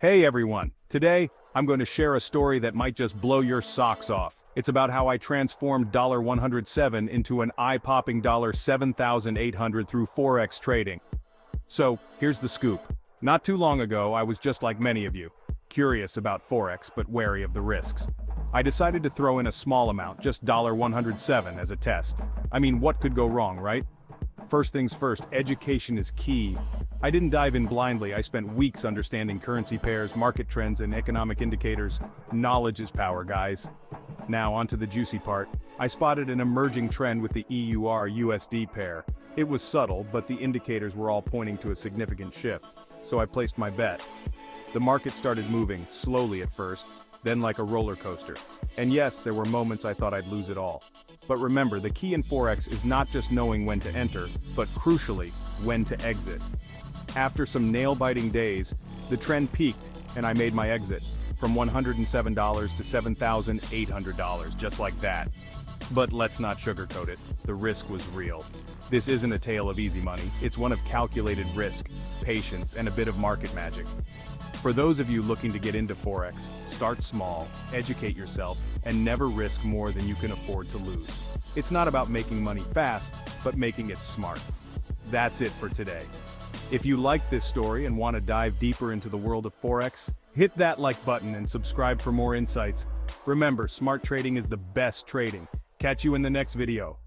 Hey everyone, today, I'm going to share a story that might just blow your socks off. It's about how I transformed $107 into an eye-popping $7,800 through Forex trading. So, here's the scoop. Not too long ago, I was just like many of you. Curious about Forex but wary of the risks. I decided to throw in a small amount, just $107 as a test. I mean, what could go wrong, right? First things first, education is key. I didn't dive in blindly, I spent weeks understanding currency pairs, market trends, and economic indicators. Knowledge is power, guys. Now, onto the juicy part. I spotted an emerging trend with the EUR-USD pair. It was subtle, but the indicators were all pointing to a significant shift. So I placed my bet. The market started moving, slowly at first, then like a roller coaster. And yes, there were moments I thought I'd lose it all. But remember, the key in Forex is not just knowing when to enter, but crucially, when to exit. After some nail-biting days, the trend peaked, and I made my exit, from $107 to $7,800, just like that. But let's not sugarcoat it, the risk was real. This isn't a tale of easy money, it's one of calculated risk, patience, and a bit of market magic. For those of you looking to get into Forex, start small, educate yourself, and never risk more than you can afford to lose. It's not about making money fast, but making it smart. That's it for today. If you like this story and want to dive deeper into the world of Forex, hit that like button and subscribe for more insights. Remember, smart trading is the best trading. Catch you in the next video.